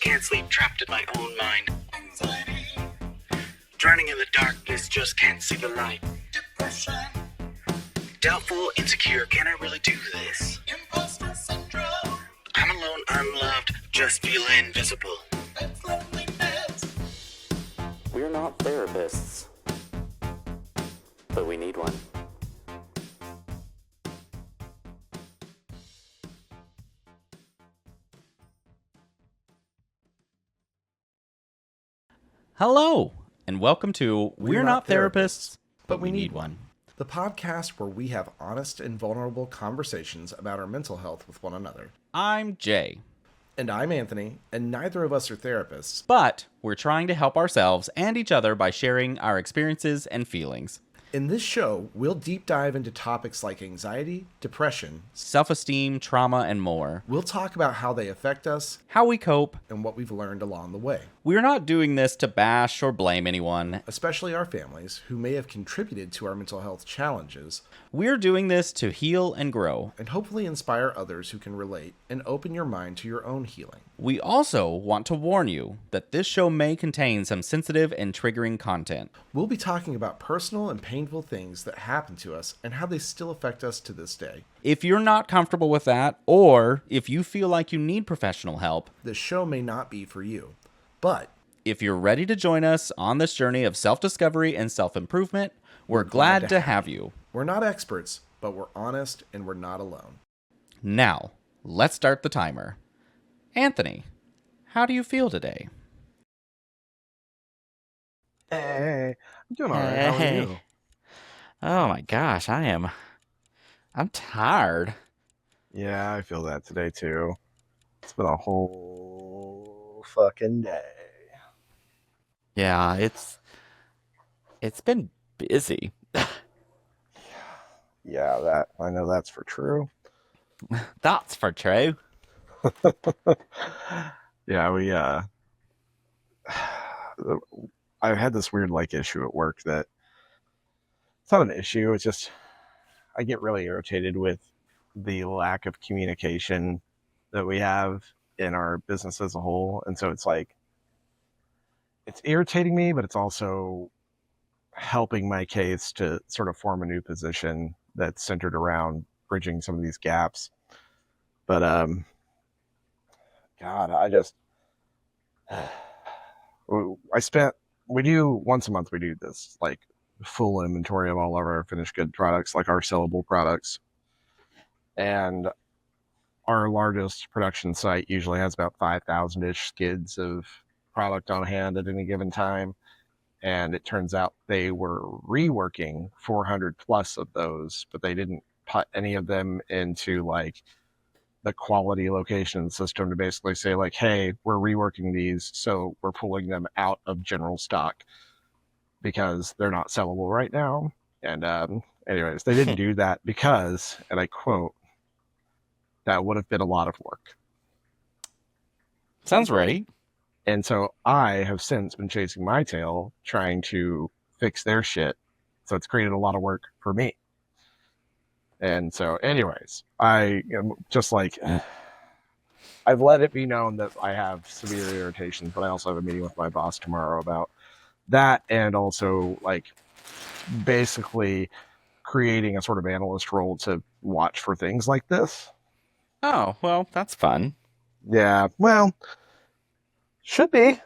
can't sleep, trapped in my own mind. Anxiety. Drowning in the darkness, just can't see the light. Depression. Doubtful, insecure, can I really do this? Imposter syndrome. I'm alone, unloved, just feel invisible. That's loneliness. We're not therapists, but we need one. Hello, and welcome to We're Not Therapists, but we need one. The podcast where we have honest and vulnerable conversations about our mental health with one another. I'm Jay, And I'm Anthony, and neither of us are therapists. but we're trying to help ourselves and each other by sharing our experiences and feelings. In this show, we'll deep dive into topics like anxiety, depression, Self-esteem, trauma, and more. we'll talk about how they affect us, How we cope. and what we've learned along the way. We're not doing this to bash or blame anyone. Especially our families, who may have contributed to our mental health challenges, We're doing this to heal and grow. and hopefully inspire others who can relate and open your mind to your own healing. We also want to warn you that this show may contain some sensitive and triggering content. We'll be talking about personal and painful things that happen to us and how they still affect us to this day. If you're not comfortable with that, or if you feel like you need professional help, This show may not be for you, but if you're ready to join us on this journey of self-discovery and self-improvement, we're glad to have you. we're not experts, but we're honest and we're not alone. Now, let's start the timer. Anthony, how do you feel today? Hey, I'm doing all right. How are Hey. you? Oh my gosh, I'm tired. Yeah, I feel that today too. It's been a whole fucking day. Yeah, it's been busy. Yeah, that I know that's for true. That's for true. Yeah, I had this weird issue at work that it's not an issue, it's just I get really irritated with the lack of communication that we have in our business as a whole. And so it's irritating me, but it's also helping my case to sort of form a new position that's centered around bridging some of these gaps. But God, we do once a month, we do this full inventory of all of our finished good products, like our sellable products. And our largest production site usually has about 5,000-ish skids of product on hand at any given time. And it turns out they were reworking 400 plus of those, but they didn't put any of them into the quality location system to basically say hey, we're reworking these, so we're pulling them out of general stock because they're not sellable right now. And anyways, they didn't do that because, and I quote, that would have been a lot of work. Sounds right. And so I have since been chasing my tail trying to fix their shit. So it's created a lot of work for me. And so anyways, I am just I've let it be known that I have severe irritation, but I also have a meeting with my boss tomorrow about that, and also basically creating a sort of analyst role to watch for things like this. Oh, well, that's fun. Yeah, well, should be.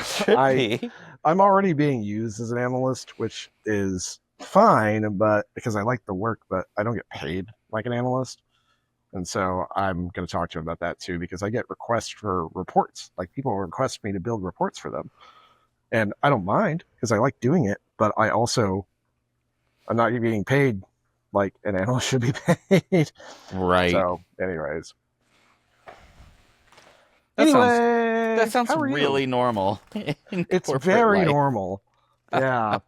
Should be. I'm already being used as an analyst, which is fine, but because I like the work, but I don't get paid like an analyst. And so I'm going to talk to him about that too, because I get requests for reports. People request me to build reports for them. And I don't mind because I like doing it, but I'm not getting paid like an analyst should be paid. Right. So anyways. That sounds really normal. It's very normal. Yeah.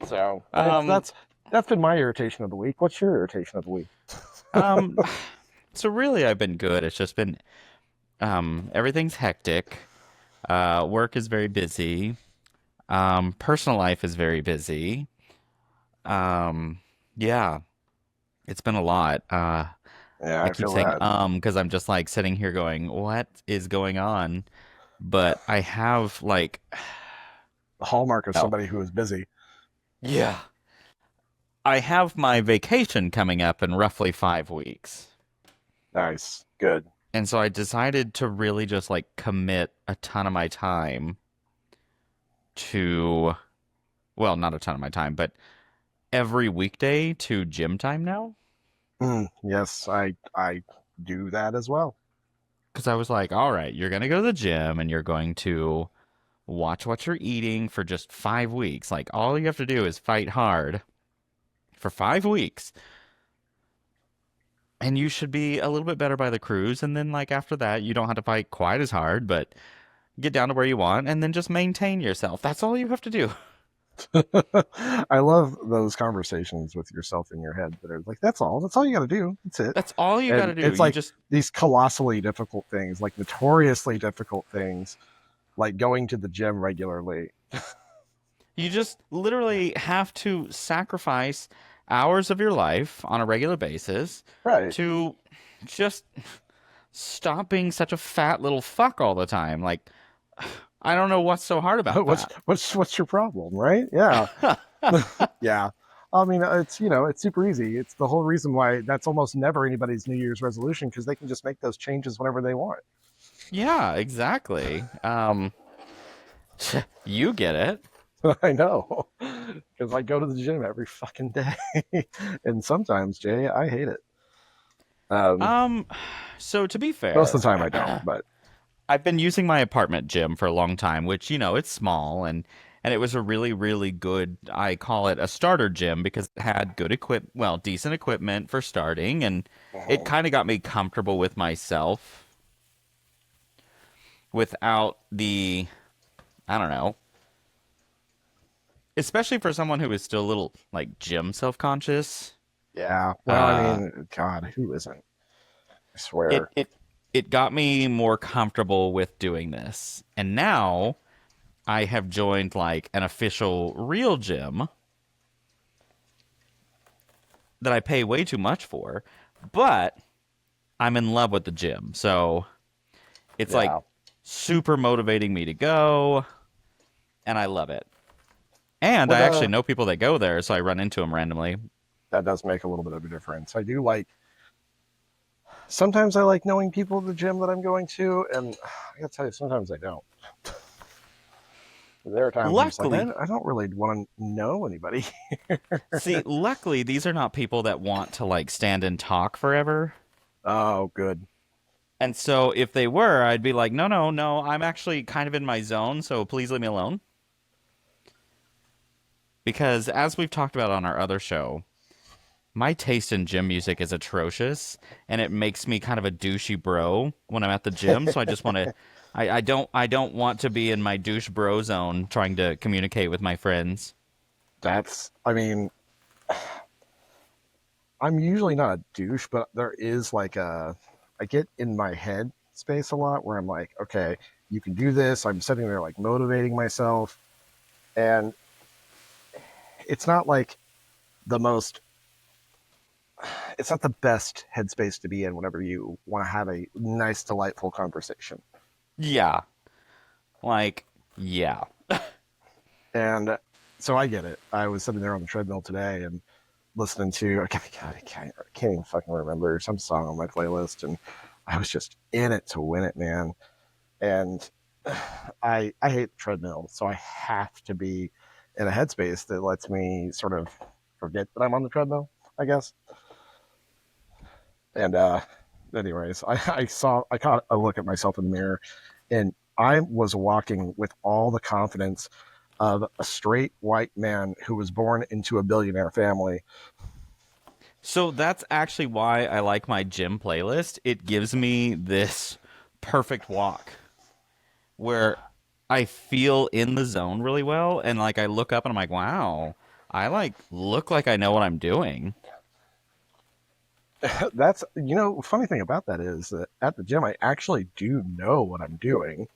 So that's been my irritation of the week. What's your irritation of the week? So really I've been good. It's just been everything's hectic. Work is very busy. Personal life is very busy. Yeah. It's been a lot. Yeah, I I keep feel saying that. because I'm just like sitting here going, what is going on? But I have like, The hallmark of oh, somebody who is busy. yeah. I have my vacation coming up in roughly 5 weeks. Nice. Good. And so I decided to really just like commit a ton of my time to, well, not a ton of my time, but every weekday to gym time now. Yes, I do that as well. Because I was like, all right, you're going to go to the gym and you're going to watch what you're eating for just 5 weeks. Like, all you have to do is fight hard for 5 weeks. And you should be a little bit better by the cruise. And then, like, after that, you don't have to fight quite as hard, but get down to where you want and then just maintain yourself. That's all you have to do. I love those conversations with yourself in your head that are like, that's all. That's all you got to do. That's it. That's all you got to And do. it's You like just these colossally difficult things, like notoriously difficult things, like going to the gym regularly. You just literally have to sacrifice hours of your life on a regular basis Right. to just stop being such a fat little fuck all the time. Like, I don't know what's so hard about that. What's your problem, right? Yeah. Yeah. I mean, it's super easy. It's the whole reason why that's almost never anybody's New Year's resolution, because they can just make those changes whenever they want. Yeah, exactly. You get it. I know, because I go to the gym every fucking day, and sometimes, Jay, I hate it. Um, Um, so to be Most fair, of the time I don't, but I've been using my apartment gym for a long time, which, it's small and it was a really, really good, I call it a starter gym because it had good decent equipment for starting, and it kind of got me comfortable with myself without the, I don't know, especially for someone who is still a little like gym self-conscious. yeah. Well, I Uh, mean, God, who isn't? I it swear. it it got me more comfortable with doing this. And now I have joined like an official real gym that I pay way too much for, but I'm in love with the gym. So it's like Yeah. super motivating me to go, and I love it. And I What actually know people that go there, so I run into them randomly. That does make a little bit of a difference. I do like. Sometimes I like knowing people at the gym that I'm going to, and I gotta tell you, sometimes I don't. There are times I'm just like, Luckily, I don't really want to know anybody. luckily, these are not people that want to like stand and talk forever. Oh, good. And so if they were, I'd be like, no, no, no, I'm actually kind of in my zone, so please leave me alone. Because as we've talked about on our other show, my taste in gym music is atrocious, and it makes me kind of a douchey bro when I'm at the gym. So I just want to, I don't want to be in my douche bro zone trying to communicate with my friends. I mean, I'm usually not a douche, but there is like I get in my head space a lot where I'm like, okay, you can do this. I'm sitting there like motivating myself. And it's not like the most, it's not the best headspace to be in whenever you want to have a nice, delightful conversation. Yeah, like yeah, And so I get it. I was sitting there on the treadmill today and listening to, God, I can't even fucking remember some song on my playlist. And I was just in it to win it, man. And I hate the treadmill. So I have to be in a headspace that lets me sort of forget that I'm on the treadmill, I guess. And anyways, I caught a look at myself in the mirror, and I was walking with all the confidence of a straight white man who was born into a billionaire family. so that's actually why I like my gym playlist. It gives me this perfect walk where I feel in the zone really well, and like I look up and I'm like, wow, I like look like I know what I'm doing. That's, funny thing about that is that at the gym, I actually do know what I'm doing.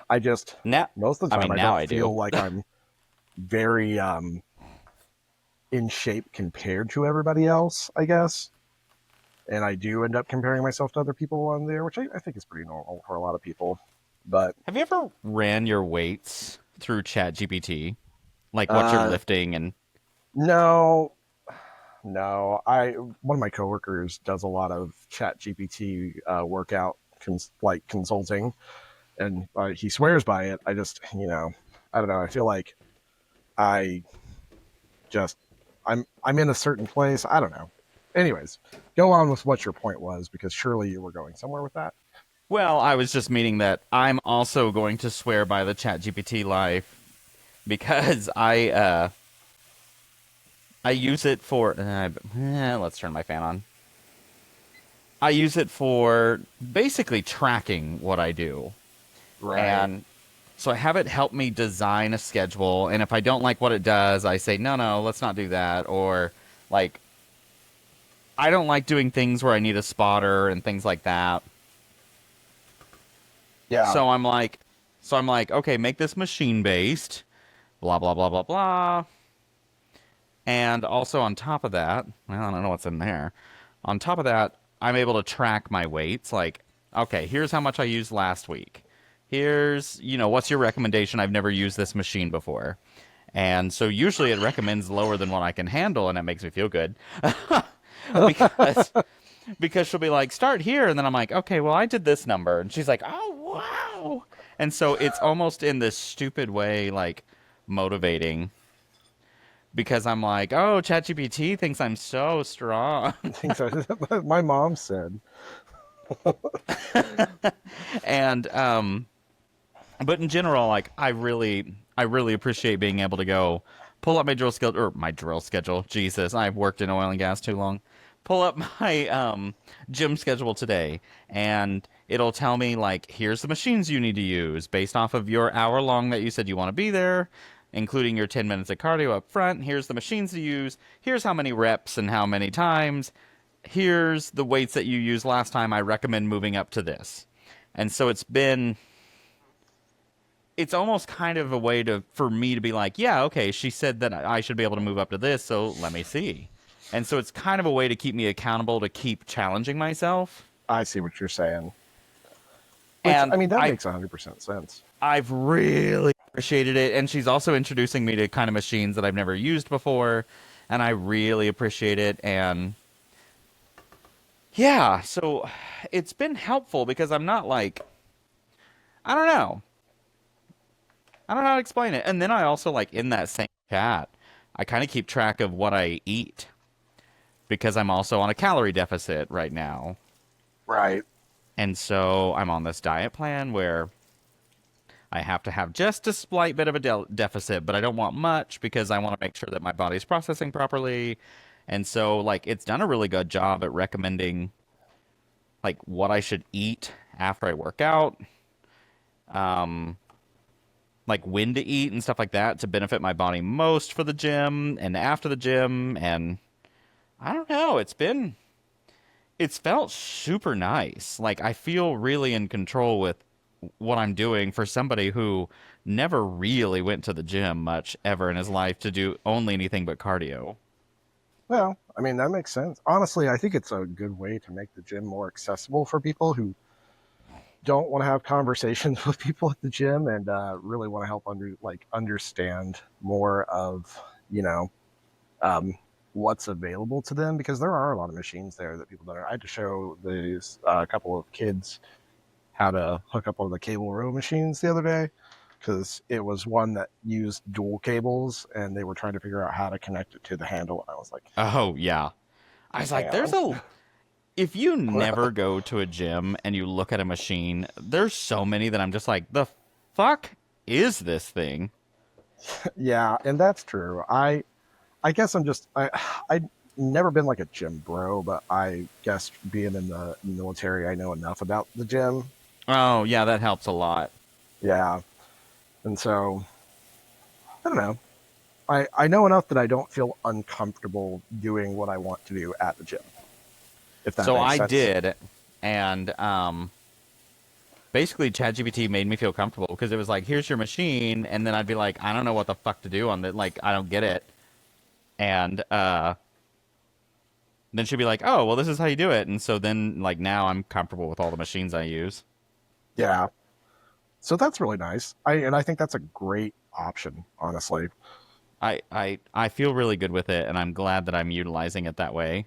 I just, Now, most of the I time, mean, I now don't I feel do. like I'm very in shape compared to everybody else, I guess. and I do end up comparing myself to other people on there, which I think is pretty normal for a lot of people. But Have you ever ran your weights through ChatGPT? Like what you're uh, lifting and no, no. I One of my coworkers does a lot of Chat GPT workout like consulting, and he swears by it. I just, I don't know. I feel like I just I'm in a certain place. I don't know. Anyways, go on with what your point was, because surely you were going somewhere with that. well, I was just meaning that I'm also going to swear by the ChatGPT life because I use it for let's turn my fan on. I use it for basically tracking what I do. Right. And so I have it help me design a schedule, and if I don't like what it does, I say, no, let's not do that. Or, like, I don't like doing things where I need a spotter and things like that. Yeah. So I'm like, okay, make this machine based, blah blah blah blah blah. And also on top of that, well, I don't know what's in there. On top of that, I'm able to track my weights. Like, okay, here's how much I used last week. Here's, what's your recommendation? I've never used this machine before. And so usually it recommends lower than what I can handle, and it makes me feel good. because because she'll be like, start here, and then I'm like, okay, well, I did this number, and she's like, oh wow. And so it's almost in this stupid way, like motivating, because I'm like, oh, ChatGPT thinks I'm so strong. Things my mom said. And but in general, like I really appreciate being able to go pull up my drill schedule. Jesus, I've worked in oil and gas too long. Pull up my gym schedule today, and it'll tell me like, here's the machines you need to use based off of your hour long that you said you want to be there, including your 10 minutes of cardio up front. Here's the machines to use. Here's how many reps and how many times. Here's the weights that you used last time. I recommend moving up to this. And so it's almost kind of a way for me to be like, yeah, okay, she said that I should be able to move up to this, so let me see. And so it's kind of a way to keep me accountable, to keep challenging myself. I see what you're saying. Which, And I mean, that makes 100% sense. I've really appreciated it. And she's also introducing me to kind of machines that I've never used before, and I really appreciate it. And yeah, so it's been helpful because I'm not like, I don't know. I don't know how to explain it. And then I also, like, in that same chat, I kind of keep track of what I eat because I'm also on a calorie deficit right now. Right. And so I'm on this diet plan where I have to have just a slight bit of a deficit, but I don't want much because I want to make sure that my body's processing properly. And so, like, it's done a really good job at recommending, like, what I should eat after I work out. Like when to eat and stuff like that to benefit my body most for the gym and after the gym. And I don't know, it's felt super nice. Like I feel really in control with what I'm doing for somebody who never really went to the gym much ever in his life to do only anything but cardio. Well, I mean, that makes sense. Honestly, I think it's a good way to make the gym more accessible for people who don't want to have conversations with people at the gym, and really want to help understand more of, you know um, what's available to them, because there are a lot of machines there that people don't know. I had to show these a couple of kids how to hook up one of the cable row machines the other day, because it was one that used dual cables and they were trying to figure out how to connect it to the handle, and I was like, Oh, yeah. I was like, hang there's on. a if you never go to a gym and you look at a machine, there's so many that I'm just like, the fuck is this thing? Yeah, and that's true. I guess I never been like a gym bro, but I guess being in the military, I know enough about the gym. Oh, yeah, that helps a lot. Yeah, and so I don't know. I know enough that I don't feel uncomfortable doing what I want to do at the gym, if that So makes I sense. did, and basically ChatGPT made me feel comfortable because it was like, here's your machine, and then I'd be like, I don't know what the fuck to do on that, like I don't get it. And then she'd be like, "Oh, well, this is how you do it." And so then, like, now I'm comfortable with all the machines I use. Yeah. So that's really nice. I think that's a great option, honestly. I feel really good with it, and I'm glad that I'm utilizing it that way.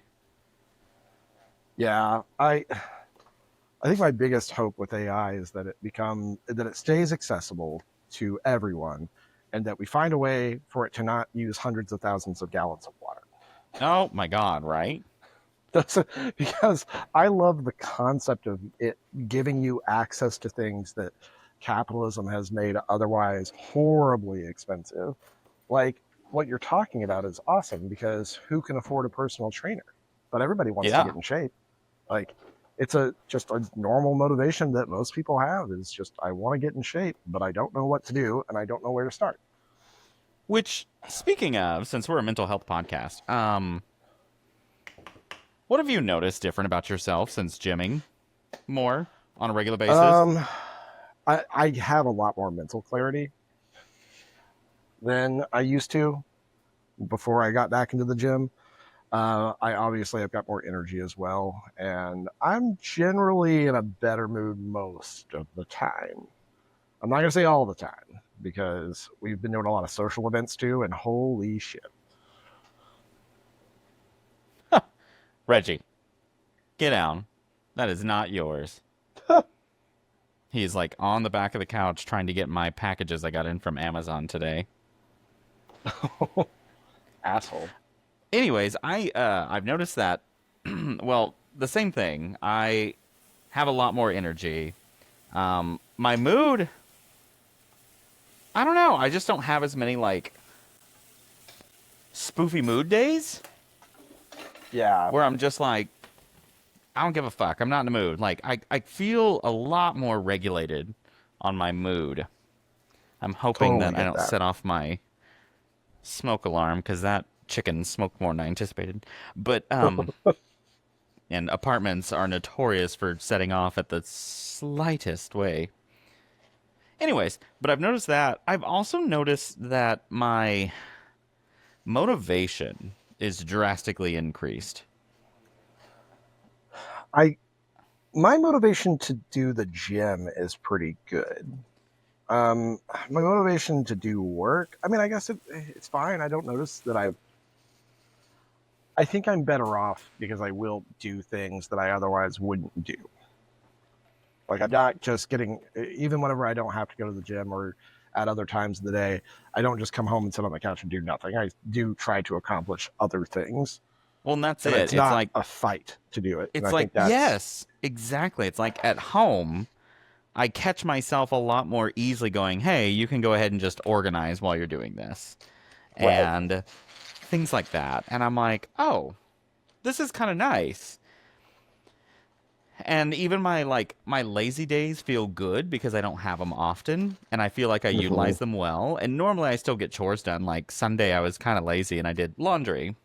Yeah, I think my biggest hope with AI is that it stays accessible to everyone, and that we find a way for it to not use hundreds of thousands of gallons of water. Oh my God, right? That's because I love the concept of it giving you access to things that capitalism has made otherwise horribly expensive. Like what you're talking about is awesome because who can afford a personal trainer? But everybody wants to Yeah. get in shape. Like it's just a normal motivation that most people have is just I want to get in shape, but I don't know what to do and I don't know where to start. Which, speaking of, since we're a mental health podcast, what have you noticed different about yourself since gymming more on a regular basis? I have a lot more mental clarity than I used to before I got back into the gym. I obviously have got more energy as well, and I'm generally in a better mood most of the time. I'm not going to say all the time because we've been doing a lot of social events too, and holy shit. Reggie, get down. That is not yours. He's like on the back of the couch trying to get my packages I got in from Amazon today. Asshole. Anyways, I've noticed that well, the same thing. I have a lot more energy. My mood, I don't know. I just don't have as many like spoofy mood days Yeah. where I'm just like, I don't give a fuck. I'm not in the mood. Like I feel a lot more regulated on my mood. I'm hoping Totally that I get don't that. set off my smoke alarm because that chicken smoked more than I anticipated. But and apartments are notorious for setting off at the slightest way. Anyways, but I've noticed that. I've also noticed that my motivation is drastically increased. I My motivation to do the gym is pretty good. My motivation to do work, I mean, I guess it's fine. I don't notice that I think I'm better off because I will do things that I otherwise wouldn't do. Like I'm not just getting, even whenever I don't have to go to the gym or at other times of the day, I don't just come home and sit on the couch and do nothing. I do try to accomplish other things, Well, and that's and it. it's not a fight to do it. And It's I like think that's yes, exactly. It's like at home, I catch myself a lot more easily going, "Hey, you can go ahead and just organize while you're doing this." right. And things like that. And I'm like, "Oh, this is kind of nice." And even my lazy days feel good because I don't have them often and I feel like I Hmm. utilize them well. And normally I still get chores done. Like Sunday I was kind of lazy and I did laundry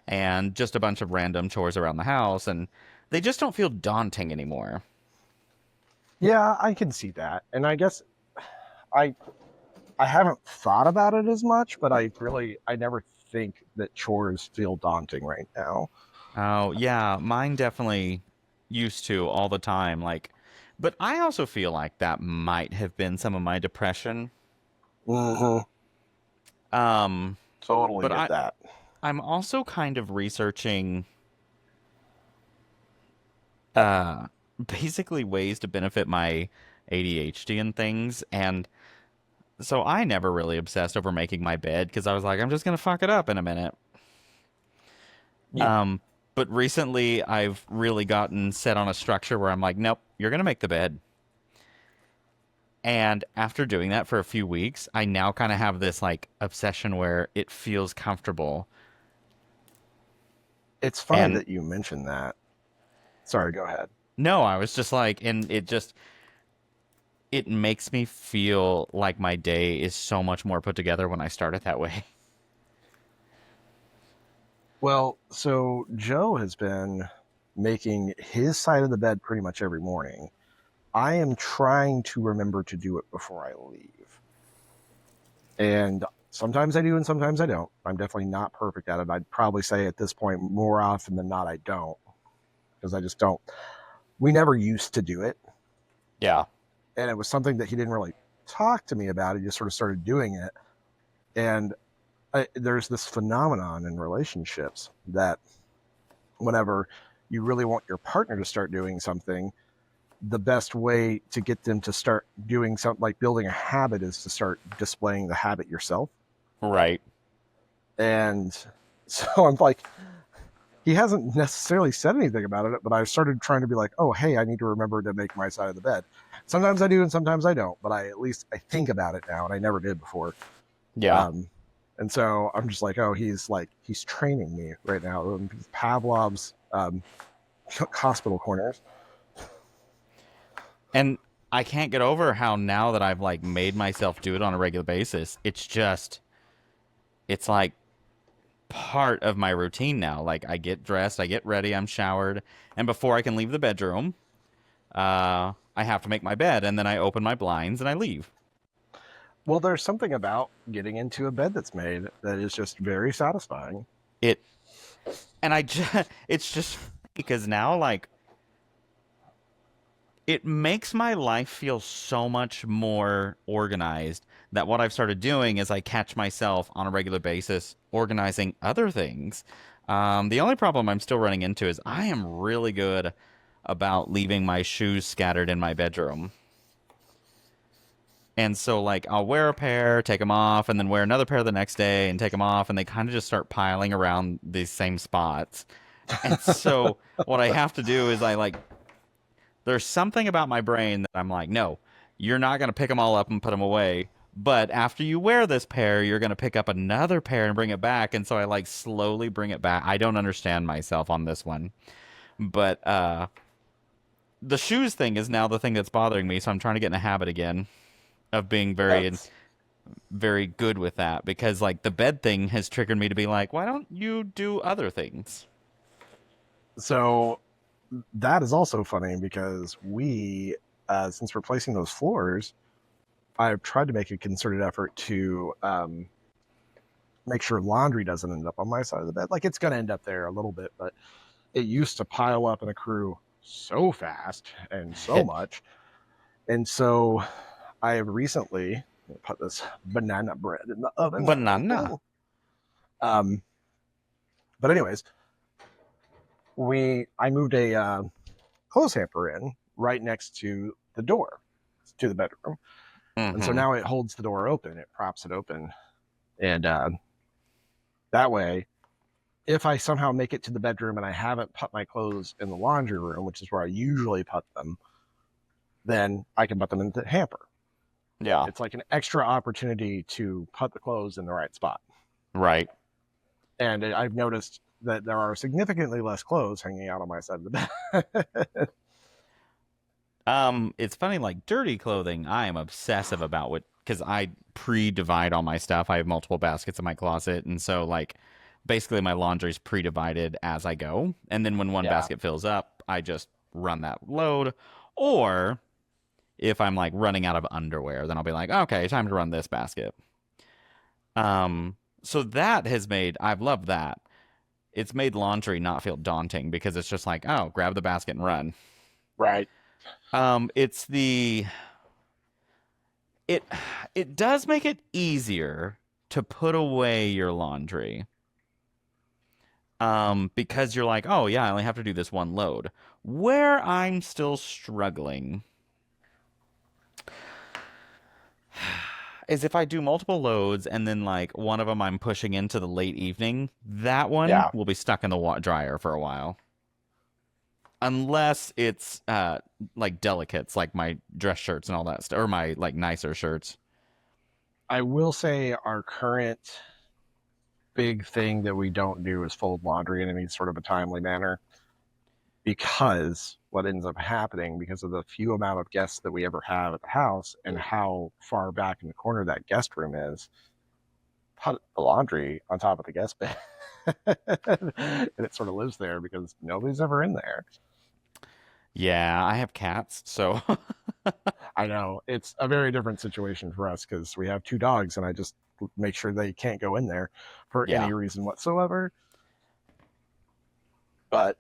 and just a bunch of random chores around the house and they just don't feel daunting anymore. Yeah, I can see that, and I guess I I haven't thought about it as much, but I never think that chores feel daunting right now. Oh, yeah, mine definitely used to all the time like but I also feel like that might have been some of my depression. Hmm. Um Totally but get that. I'm also kind of researching uh basically ways to benefit my ADHD and things and so I never really obsessed over making my bed because I was like I'm just gonna fuck it up in a minute. Yeah. Um but recently I've really gotten set on a structure where I'm like nope, you're gonna make the bed. And after doing that for a few weeks, I now kind of have this like obsession where it feels comfortable. It's funny And that you mentioned that. Sorry, go ahead. no, I was just like and it makes me feel like my day is so much more put together when I start it that way. Well, so Joe has been making his side of the bed pretty much every morning. I am trying to remember to do it before I leave. And Sometimes I do and sometimes I don't. I'm definitely not perfect at it. I'd probably say at this point more often than not I don't, because I just don't. We never used to do it, Yeah. and it was something that he didn't really talk to me about. He just sort of started doing it, and there's this phenomenon in relationships that whenever you really want your partner to start doing something, the best way to get them to start doing something like building a habit is to start displaying the habit yourself. Right. And so I'm like, he hasn't necessarily said anything about it, but I started trying to be like, oh, hey, I need to remember to make my side of the bed. Sometimes I do and sometimes I don't, but I think about it now, and I never did before. Yeah. And so I'm just like, oh, he's training me right now. Pavlov's hospital corners. And I can't get over how now that I've like made myself do it on a regular basis, it's like part of my routine now. Like I get dressed, I get ready, I'm showered, and before I can leave the bedroom, I have to make my bed, and then I open my blinds and I leave. Well, there's something about getting into a bed that's made that is just very satisfying. It and I just it's just because now like it makes my life feel so much more organized that what I've started doing is I catch myself on a regular basis organizing other things. The only problem I'm still running into is I am really good about leaving my shoes scattered in my bedroom. And so, like, I'll wear a pair, take them off, and then wear another pair the next day and take them off, and they kind of just start piling around these same spots. And so, what I have to do is there's something about my brain that I'm like, no, you're not going to pick them all up and put them away. But after you wear this pair, you're going to pick up another pair and bring it back. And so I like slowly bring it back. I don't understand myself on this one. But the shoes thing is now the thing that's bothering me. So I'm trying to get in a habit again of being very good with that. Because like the bed thing has triggered me to be like, why don't you do other things? So that is also funny because since replacing those floors, I've tried to make a concerted effort to make sure laundry doesn't end up on my side of the bed. Like it's going to end up there a little bit, but it used to pile up and accrue so fast and so much. And so I have recently put this banana bread in the oven. Banana. But anyways, I moved a clothes hamper in right next to the door to the bedroom. Mm-hmm. And so now it holds the door open. It props it open. And that way, if I somehow make it to the bedroom and I haven't put my clothes in the laundry room, which is where I usually put them, then I can put them in the hamper. Yeah. It's like an extra opportunity to put the clothes in the right spot. Right. And I've noticed that there are significantly less clothes hanging out on my side of the bed. It's funny, like dirty clothing, I am obsessive about because I pre-divide all my stuff. I have multiple baskets in my closet, and so like basically my laundry's pre-divided as I go. And then when one basket fills up, I just run that load. Or if I'm like running out of underwear, then I'll be like, okay, time to run this basket. So that has I've loved that. It's made laundry not feel daunting because it's just like, oh, grab the basket and run. Right. It does make it easier to put away your laundry. Because you're like, oh yeah, I only have to do this one load. Where I'm still struggling is if I do multiple loads and then like one of them I'm pushing into the late evening, that one will be stuck in the dryer for a while. Unless it's like delicates, like my dress shirts and all that stuff, or my like nicer shirts. I will say our current big thing that we don't do is fold laundry in any sort of a timely manner, because what ends up happening, because of the few amount of guests that we ever have at the house and how far back in the corner that guest room is, put the laundry on top of the guest bed and it sort of lives there because nobody's ever in there. Yeah, I have cats, so I know it's a very different situation for us because we have two dogs, and I just make sure they can't go in there for Yeah. any reason whatsoever. But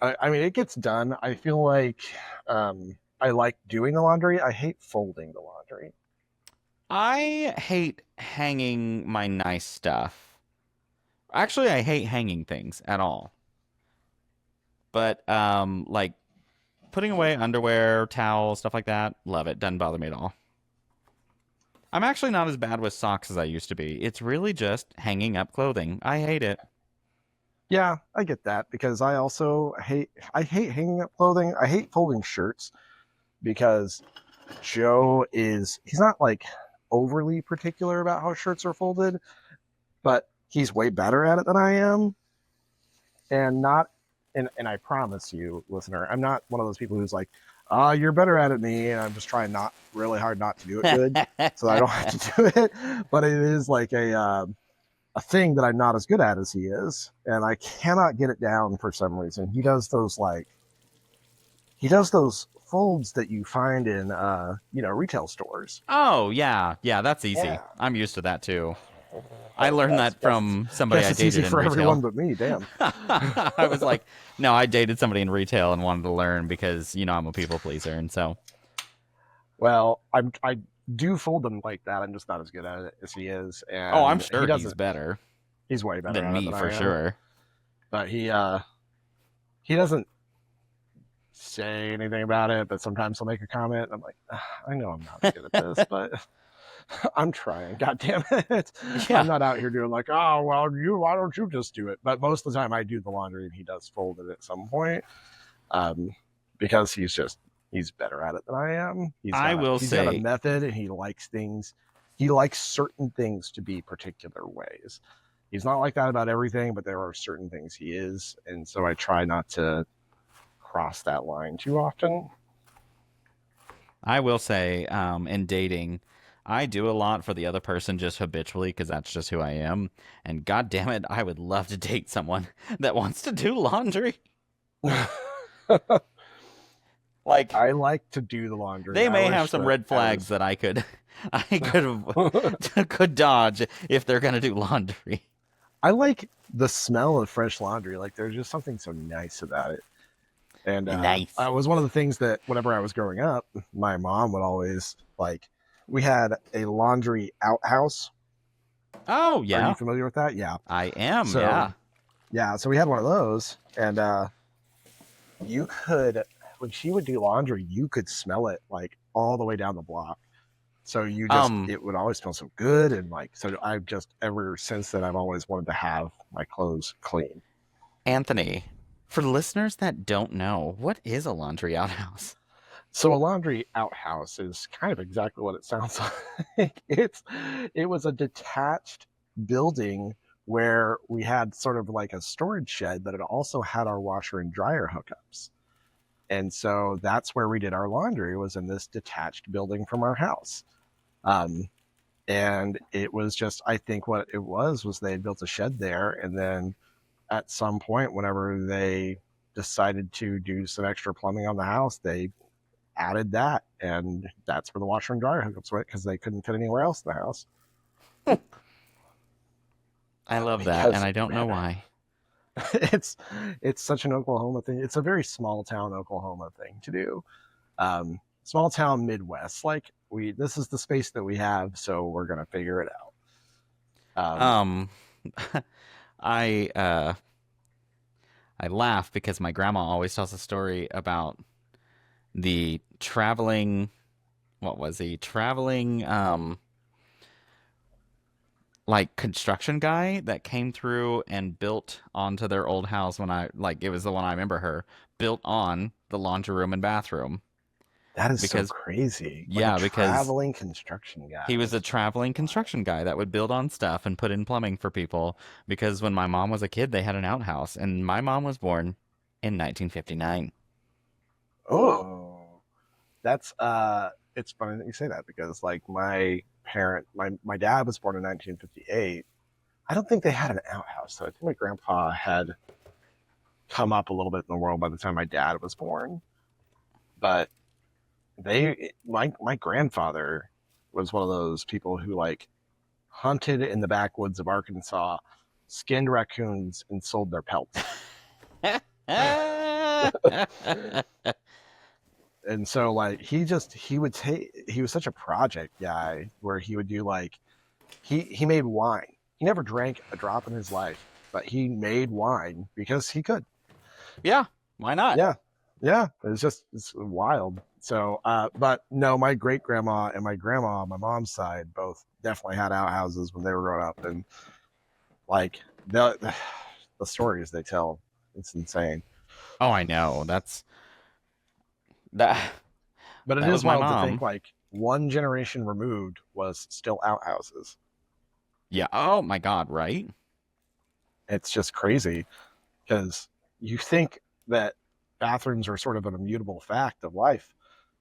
I mean, it gets done. I feel like I like doing the laundry. I hate folding the laundry. I hate hanging my nice stuff. Actually, I hate hanging things at all. But like putting away underwear, towels, stuff like that, love it. Doesn't bother me at all. I'm actually not as bad with socks as I used to be. It's really just hanging up clothing. I hate it. Yeah, I get that because I hate hanging up clothing. I hate folding shirts because he's not like overly particular about how shirts are folded, but he's way better at it than I am. And not and I promise you, listener, I'm not one of those people who's like, you're better at it than me, and I'm just trying not really hard not to do it good so I don't have to do it. But it is like a thing that I'm not as good at as he is, and I cannot get it down for some reason. He does those folds that you find in retail stores. Oh, yeah. Yeah, that's easy. Yeah. I'm used to that too. I learned that from somebody I Guess it's dated easy in for retail. everyone but me. Damn. I was like, no, I dated somebody in retail and wanted to learn because, I'm a people pleaser. And so, Well, I do fold them like that. I'm just not as good at it as he is. And I'm sure he he's doesn't. better He's way better than at me it than for I am. sure. But he doesn't say anything about it. But sometimes he'll make a comment. And I'm like, I know I'm not good at this, but I'm trying. God damn it! Yeah. I'm not out here doing like, oh well, why don't you just do it? But most of the time, I do the laundry, and he does fold it at some point, because he's better at it than I am. He's got a method, and he likes things. He likes certain things to be particular ways. He's not like that about everything, but there are certain things he is, and so I try not to cross that line too often. I will say, in dating, I do a lot for the other person just habitually because that's just who I am. And God damn it, I would love to date someone that wants to do laundry. Like, I like to do the laundry. They may have some red flags that I could dodge if they're gonna do laundry. I like the smell of fresh laundry. Like, there's just something so nice about it. And Nice. it was one of the things that whenever I was growing up, my mom would always we had a laundry outhouse. Oh, yeah. Are you familiar with that? Yeah. I am, So, yeah. Yeah, so we had one of those, and you could, when she would do laundry, you could smell it like all the way down the block. So you just, it would always smell so good, and so I've just, ever since then, I've always wanted to have my clothes clean. Anthony, for listeners that don't know, what is a laundry outhouse? So a laundry outhouse is kind of exactly what it sounds like. It was a detached building where we had sort of like a storage shed, but it also had our washer and dryer hookups. And so that's where we did our laundry, was in this detached building from our house. And it was just, I think what it was they had built a shed there, and then at some point, whenever they decided to do some extra plumbing on the house, they added that, and that's where the washer and dryer hookups went, because they couldn't fit anywhere else in the house. I love that, and I don't know why. It's such an Oklahoma thing. It's a very small town Oklahoma thing to do. Small town Midwest. This is the space that we have, so we're gonna figure it out. I laugh because my grandma always tells a story about the traveling construction guy that came through and built onto their old house it was the one I remember her built on the laundry room and bathroom. That is so crazy. Because traveling construction guy. He was a traveling construction guy that would build on stuff and put in plumbing for people, because when my mom was a kid, they had an outhouse, and my mom was born in 1959. Oh, that's it's funny that you say that, because my dad was born in 1958. I don't think they had an outhouse, so I think my grandpa had come up a little bit in the world by the time my dad was born. But my grandfather was one of those people who hunted in the backwoods of Arkansas, skinned raccoons, and sold their pelts. And so like he was such a project guy where he would do like he made wine. He never drank a drop in his life, but he made wine because he could. Yeah, why not? Yeah, it's wild. So but no, my great grandma and my grandma on my mom's side both definitely had outhouses when they were growing up, and like the stories they tell, it's insane. Oh, I know. That But it that is was my wild to mom. think like one generation removed was still outhouses. Yeah. Oh my God. Right. It's just crazy because you think that bathrooms are sort of an immutable fact of life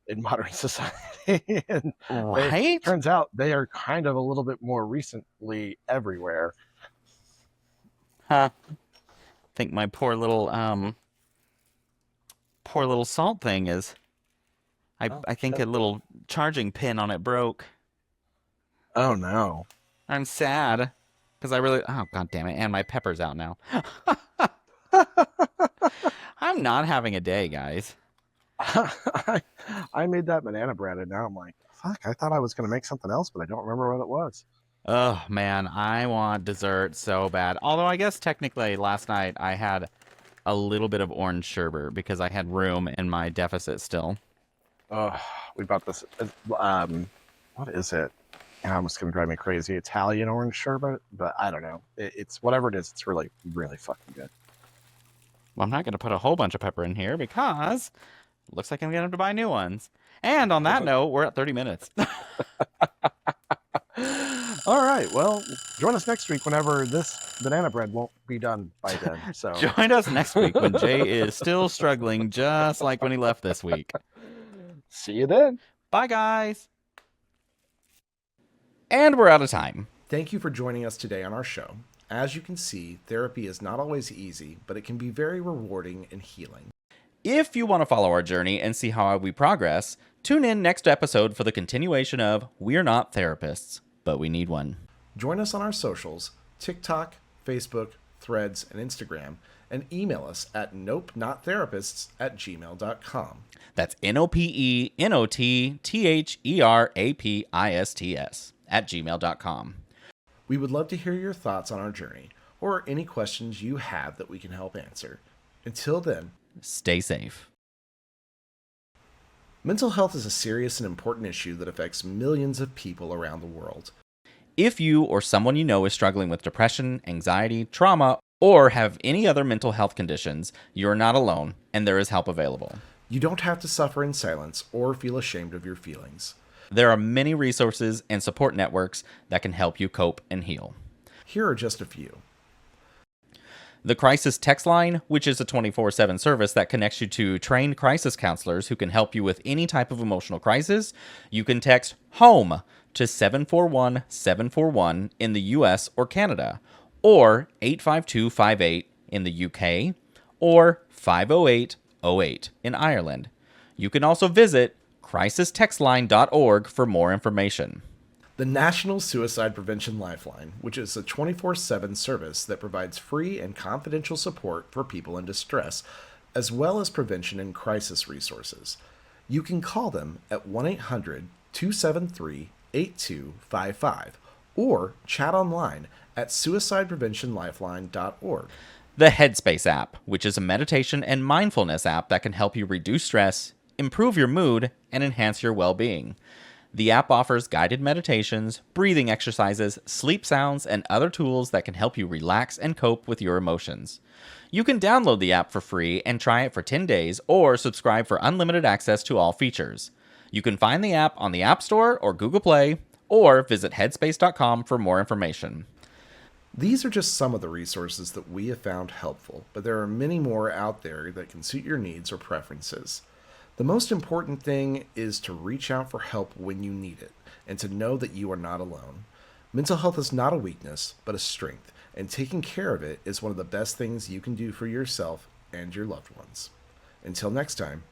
in modern society, and Right. turns out they are kind of a little bit more recently everywhere. Huh. I think my poor little salt thing is. I think a little charging pin on it broke. Oh no. I'm sad because I really. Oh God damn it! And my pepper's out now. I'm not having a day, guys. I made that banana bread, and now I'm like, fuck, I thought I was going to make something else, but I don't remember what it was. Oh man, I want dessert so bad. Although I guess technically last night I had a little bit of orange sherbet because I had room in my deficit still. We bought this. What is it? It's going to drive me crazy. Italian orange sherbet, but I don't know. It's whatever it is. It's really, really fucking good. Well, I'm not going to put a whole bunch of pepper in here because it looks like I'm going to have to buy new ones. And on that note, we're at 30 minutes. All right. Well, join us next week whenever this banana bread won't be done by then. So Join us next week when Jay is still struggling just like when he left this week. see you then. Bye, guys. And we're out of time. Thank you for joining us today on our show. As you can see, therapy is not always easy, but it can be very rewarding and healing. If you want to follow our journey and see how we progress, tune in next episode for the continuation of We're Not Therapists, but We Need One. Join us on our socials, TikTok, Facebook, Threads, and Instagram, and email us at nopenotttherapists@gmail.com. That's NOPENOTTHERAPISTS We would love to hear your thoughts on our journey, or any questions you have that we can help answer. Until then, stay safe. mental health is a serious and important issue that affects millions of people around the world. If you or someone you know is struggling with depression, anxiety, trauma, or have any other mental health conditions, you're not alone, and there is help available. You don't have to suffer in silence or feel ashamed of your feelings. There are many resources and support networks that can help you cope and heal. Here are just a few. The Crisis Text Line, which is a 24/7 service that connects you to trained crisis counselors who can help you with any type of emotional crisis. You can text HOME to 741-741 in the US or Canada, or 85258 in the UK, or 50808 in Ireland. You can also visit crisistextline.org for more information. The National Suicide Prevention Lifeline, which is a 24/7 service that provides free and confidential support for people in distress, as well as prevention and crisis resources. You can call them at 1-800-273-8255 or chat online at suicidepreventionlifeline.org. The Headspace app, which is a meditation and mindfulness app that can help you reduce stress, improve your mood, and enhance your well-being. The app offers guided meditations, breathing exercises, sleep sounds, and other tools that can help you relax and cope with your emotions. You can download the app for free and try it for 10 days or subscribe for unlimited access to all features. You can find the app on the App Store or Google Play, or visit headspace.com for more information. These are just some of the resources that we have found helpful, but there are many more out there that can suit your needs or preferences. The most important thing is to reach out for help when you need it, and to know that you are not alone. Mental health is not a weakness, but a strength, and taking care of it is one of the best things you can do for yourself and your loved ones. Until next time.